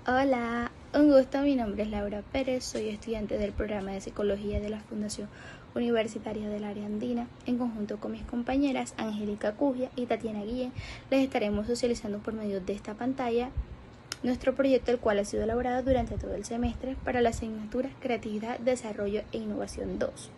Hola, un gusto, mi nombre es Laura Pérez, soy estudiante del programa de Psicología de la Fundación Universitaria del Área Andina. En conjunto con mis compañeras Angélica Cugia y Tatiana Guillén, les estaremos socializando por medio de esta pantalla nuestro proyecto, el cual ha sido elaborado durante todo el semestre para la asignatura Creatividad, Desarrollo e Innovación 2,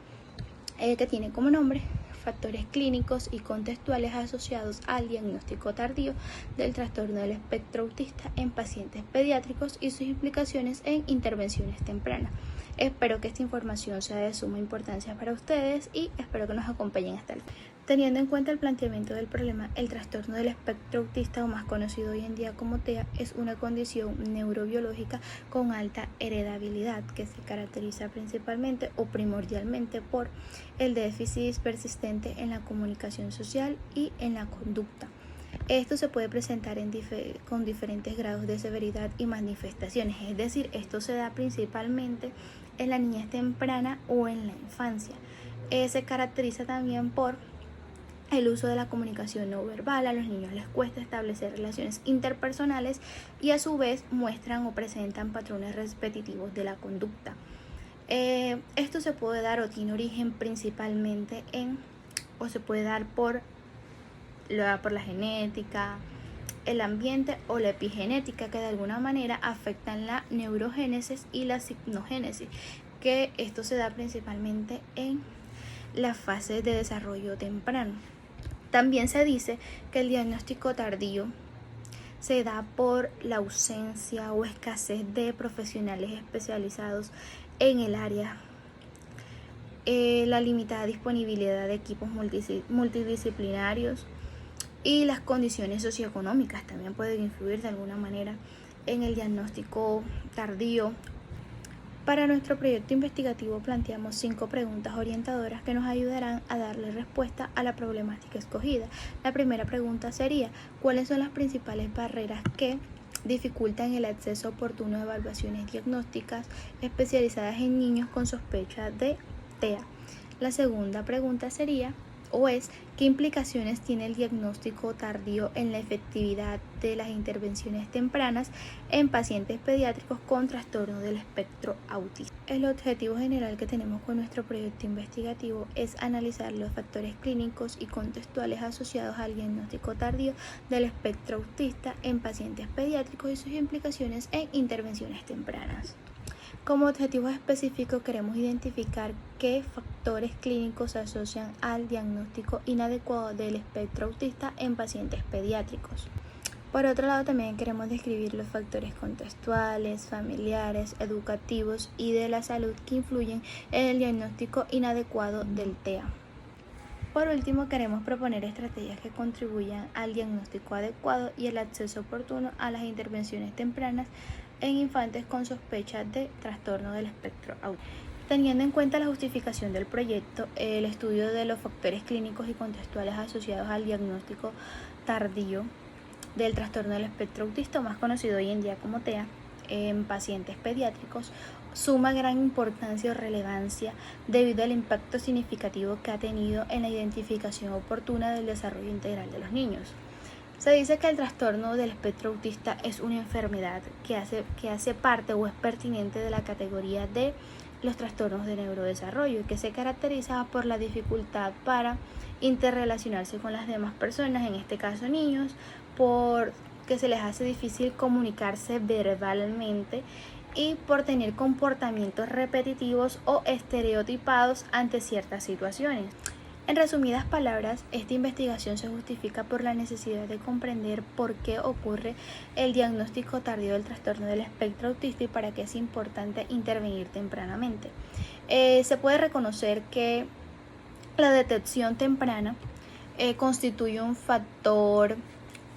que tiene como nombre factores clínicos y contextuales asociados al diagnóstico tardío del trastorno del espectro autista en pacientes pediátricos y sus implicaciones en intervenciones tempranas. Espero que esta información sea de suma importancia para ustedes y espero que nos acompañen hasta el final. Teniendo en cuenta el planteamiento del problema, el trastorno del espectro autista, o más conocido hoy en día como TEA, es una condición neurobiológica con alta heredabilidad que se caracteriza principalmente o primordialmente por el déficit persistente en la comunicación social y en la conducta. Esto se puede presentar con diferentes grados de severidad y manifestaciones, es decir, esto se da principalmente en la niñez temprana o en la infancia. Se caracteriza también por el uso de la comunicación no verbal. A los niños les cuesta establecer relaciones interpersonales y a su vez muestran o presentan patrones repetitivos de la conducta. Esto se puede dar o tiene origen principalmente o se puede dar por la genética, el ambiente o la epigenética, que de alguna manera afectan la neurogénesis y la sinogénesis, que esto se da principalmente en la fase de desarrollo temprano. También se dice que el diagnóstico tardío se da por la ausencia o escasez de profesionales especializados en el área, la limitada disponibilidad de equipos multidisciplinarios y las condiciones socioeconómicas también pueden influir de alguna manera en el diagnóstico tardío. Para nuestro proyecto investigativo planteamos 5 preguntas orientadoras que nos ayudarán a darle respuesta a la problemática escogida. La primera pregunta sería: ¿cuáles son las principales barreras que dificultan el acceso oportuno a evaluaciones diagnósticas especializadas en niños con sospecha de TEA? La segunda pregunta sería ¿qué implicaciones tiene el diagnóstico tardío en la efectividad de las intervenciones tempranas en pacientes pediátricos con trastorno del espectro autista? El objetivo general que tenemos con nuestro proyecto investigativo es analizar los factores clínicos y contextuales asociados al diagnóstico tardío del espectro autista en pacientes pediátricos y sus implicaciones en intervenciones tempranas. Como objetivo específico queremos identificar qué factores clínicos se asocian al diagnóstico inadecuado del espectro autista en pacientes pediátricos. Por otro lado, también queremos describir los factores contextuales, familiares, educativos y de la salud que influyen en el diagnóstico inadecuado del TEA. Por último, queremos proponer estrategias que contribuyan al diagnóstico adecuado y el acceso oportuno a las intervenciones tempranas en infantes con sospecha de trastorno del espectro autista. Teniendo en cuenta la justificación del proyecto, el estudio de los factores clínicos y contextuales asociados al diagnóstico tardío del trastorno del espectro autista, más conocido hoy en día como TEA, en pacientes pediátricos, suma gran importancia o relevancia debido al impacto significativo que ha tenido en la identificación oportuna del desarrollo integral de los niños. Se dice que el trastorno del espectro autista es una enfermedad que hace parte o es pertinente de la categoría de los trastornos de neurodesarrollo y que se caracteriza por la dificultad para interrelacionarse con las demás personas, en este caso niños, por que se les hace difícil comunicarse verbalmente y por tener comportamientos repetitivos o estereotipados ante ciertas situaciones. En resumidas palabras, esta investigación se justifica por la necesidad de comprender por qué ocurre el diagnóstico tardío del trastorno del espectro autista y para qué es importante intervenir tempranamente. Se puede reconocer que la detección temprana constituye un factor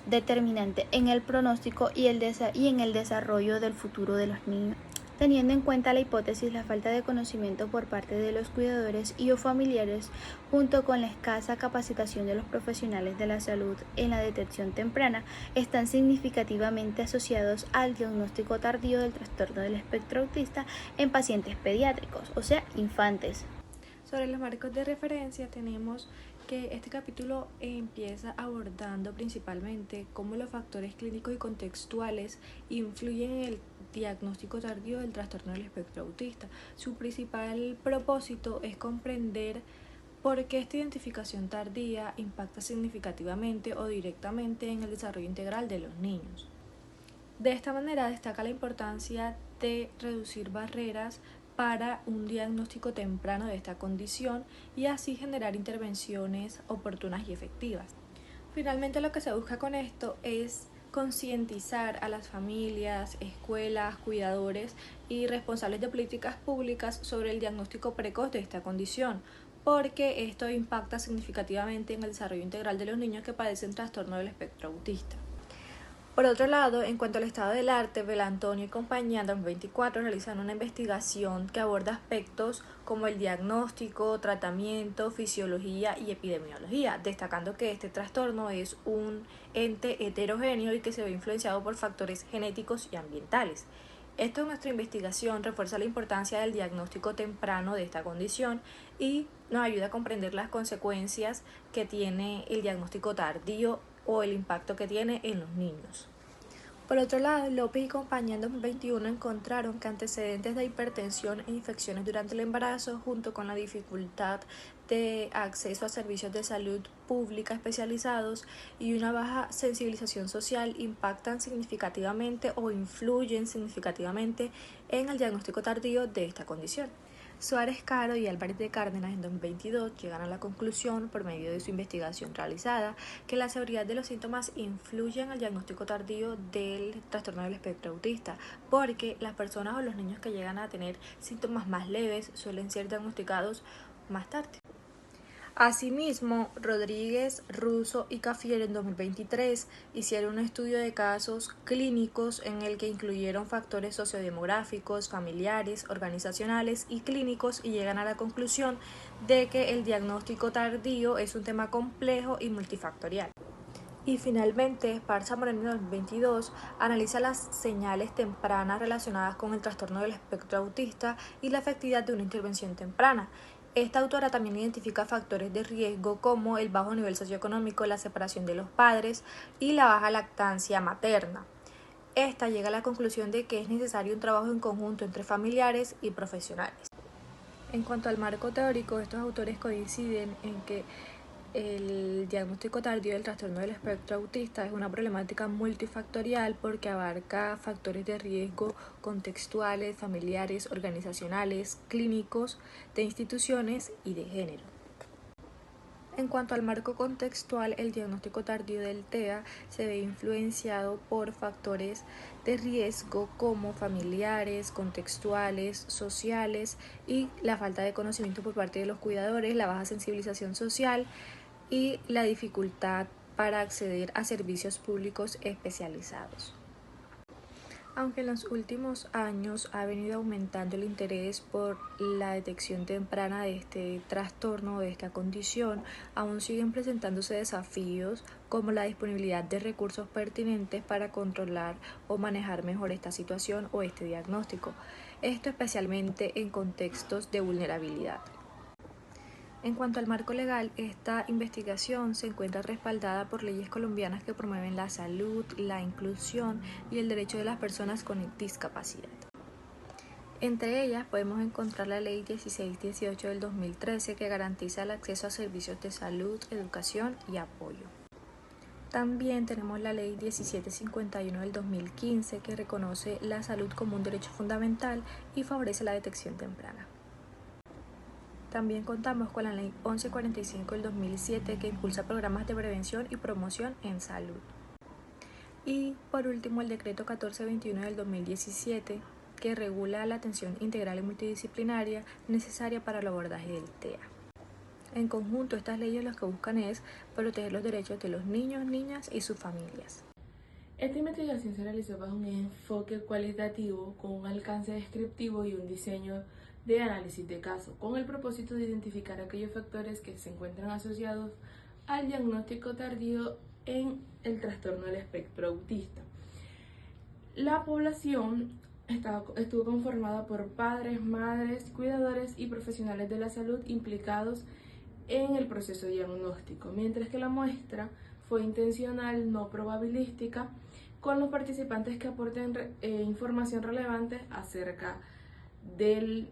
determinante en el pronóstico y en el desarrollo del futuro de los niños. Teniendo en cuenta la hipótesis, la falta de conocimiento por parte de los cuidadores y o familiares, junto con la escasa capacitación de los profesionales de la salud en la detección temprana, están significativamente asociados al diagnóstico tardío del trastorno del espectro autista en pacientes pediátricos, o sea, infantes. Sobre los marcos de referencia tenemos que este capítulo empieza abordando principalmente cómo los factores clínicos y contextuales influyen en el diagnóstico tardío del trastorno del espectro autista. Su principal propósito es comprender por qué esta identificación tardía impacta significativamente o directamente en el desarrollo integral de los niños. De esta manera destaca la importancia de reducir barreras para un diagnóstico temprano de esta condición y así generar intervenciones oportunas y efectivas. Finalmente, lo que se busca con esto es concientizar a las familias, escuelas, cuidadores y responsables de políticas públicas sobre el diagnóstico precoz de esta condición, porque esto impacta significativamente en el desarrollo integral de los niños que padecen trastorno del espectro autista. Por otro lado, en cuanto al estado del arte, Belantonio y compañía en 2024 realizan una investigación que aborda aspectos como el diagnóstico, tratamiento, fisiología y epidemiología, destacando que este trastorno es un ente heterogéneo y que se ve influenciado por factores genéticos y ambientales. Esto en nuestra investigación refuerza la importancia del diagnóstico temprano de esta condición y nos ayuda a comprender las consecuencias que tiene el diagnóstico tardío o el impacto que tiene en los niños. Por otro lado, López y compañía en 2021 encontraron que antecedentes de hipertensión e infecciones durante el embarazo, junto con la dificultad de acceso a servicios de salud pública especializados y una baja sensibilización social, impactan significativamente o influyen significativamente en el diagnóstico tardío de esta condición. Suárez Caro y Álvarez de Cárdenas en 2022 llegan a la conclusión, por medio de su investigación realizada, que la severidad de los síntomas influye en el diagnóstico tardío del trastorno del espectro autista, porque las personas o los niños que llegan a tener síntomas más leves suelen ser diagnosticados más tarde. Asimismo, Rodríguez, Russo y Cafiero en 2023 hicieron un estudio de casos clínicos en el que incluyeron factores sociodemográficos, familiares, organizacionales y clínicos y llegan a la conclusión de que el diagnóstico tardío es un tema complejo y multifactorial. Y finalmente, Esparza Moreno en 2022 analiza las señales tempranas relacionadas con el trastorno del espectro autista y la efectividad de una intervención temprana. Esta autora también identifica factores de riesgo como el bajo nivel socioeconómico, la separación de los padres y la baja lactancia materna. Esta llega a la conclusión de que es necesario un trabajo en conjunto entre familiares y profesionales. En cuanto al marco teórico, estos autores coinciden en que el diagnóstico tardío del trastorno del espectro autista es una problemática multifactorial porque abarca factores de riesgo contextuales, familiares, organizacionales, clínicos, de instituciones y de género. En cuanto al marco contextual, el diagnóstico tardío del TEA se ve influenciado por factores de riesgo como familiares, contextuales, sociales y la falta de conocimiento por parte de los cuidadores, la baja sensibilización social y la dificultad para acceder a servicios públicos especializados. Aunque en los últimos años ha venido aumentando el interés por la detección temprana de este trastorno o de esta condición, aún siguen presentándose desafíos como la disponibilidad de recursos pertinentes para controlar o manejar mejor esta situación o este diagnóstico, esto especialmente en contextos de vulnerabilidad. En cuanto al marco legal, esta investigación se encuentra respaldada por leyes colombianas que promueven la salud, la inclusión y el derecho de las personas con discapacidad. Entre ellas podemos encontrar la Ley 1618 del 2013 que garantiza el acceso a servicios de salud, educación y apoyo. También tenemos la Ley 1751 del 2015 que reconoce la salud como un derecho fundamental y favorece la detección temprana. También contamos con la Ley 1145 del 2007 que impulsa programas de prevención y promoción en salud. Y por último el Decreto 1421 del 2017 que regula la atención integral y multidisciplinaria necesaria para el abordaje del TEA. En conjunto, estas leyes lo que buscan es proteger los derechos de los niños, niñas y sus familias. Esta investigación se realizó bajo un enfoque cualitativo con un alcance descriptivo y un diseño de análisis de caso, con el propósito de identificar aquellos factores que se encuentran asociados al diagnóstico tardío en el trastorno del espectro autista. La población estuvo conformada por padres, madres, cuidadores y profesionales de la salud implicados en el proceso diagnóstico, mientras que la muestra fue intencional, no probabilística, con los participantes que aporten información relevante acerca del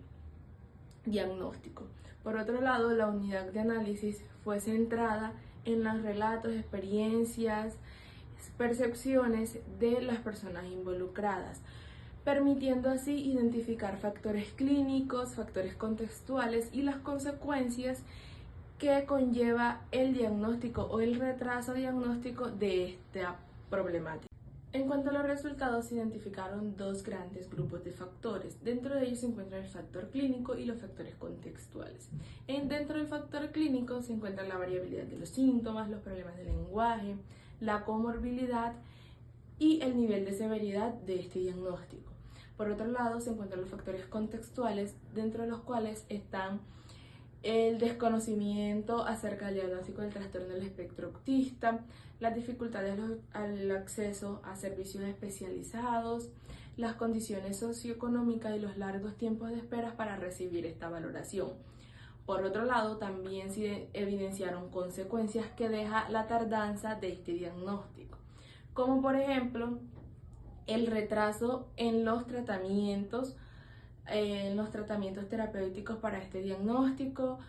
diagnóstico. Por otro lado, la unidad de análisis fue centrada en los relatos, experiencias, percepciones de las personas involucradas, permitiendo así identificar factores clínicos, factores contextuales y las consecuencias que conlleva el diagnóstico o el retraso diagnóstico de esta problemática. En cuanto a los resultados, se identificaron dos grandes grupos de factores. Dentro de ellos se encuentra el factor clínico y los factores contextuales. Dentro del factor clínico se encuentra la variabilidad de los síntomas, los problemas de lenguaje, la comorbilidad y el nivel de severidad de este diagnóstico. Por otro lado, se encuentran los factores contextuales, dentro de los cuales están el desconocimiento acerca del diagnóstico del trastorno del espectro autista, las dificultades al acceso a servicios especializados, las condiciones socioeconómicas y los largos tiempos de espera para recibir esta valoración. Por otro lado, también se evidenciaron consecuencias que deja la tardanza de este diagnóstico, como por ejemplo el retraso en los tratamientos terapéuticos para este diagnóstico.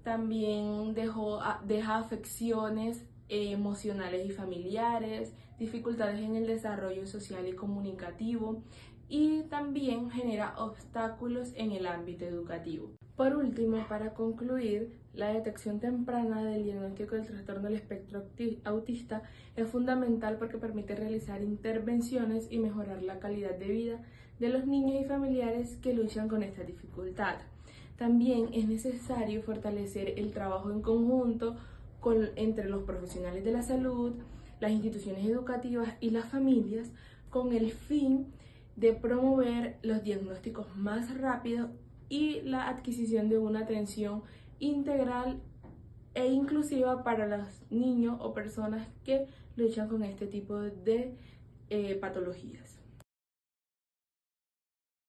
También deja afecciones emocionales y familiares, dificultades en el desarrollo social y comunicativo, y también genera obstáculos en el ámbito educativo. Por último, para concluir, la detección temprana del diagnóstico del trastorno del espectro autista es fundamental porque permite realizar intervenciones y mejorar la calidad de vida de los niños y familiares que luchan con esta dificultad. También es necesario fortalecer el trabajo en conjunto entre los profesionales de la salud, las instituciones educativas y las familias, con el fin de promover los diagnósticos más rápidos y la adquisición de una atención integral e inclusiva para los niños o personas que luchan con este tipo de patologías.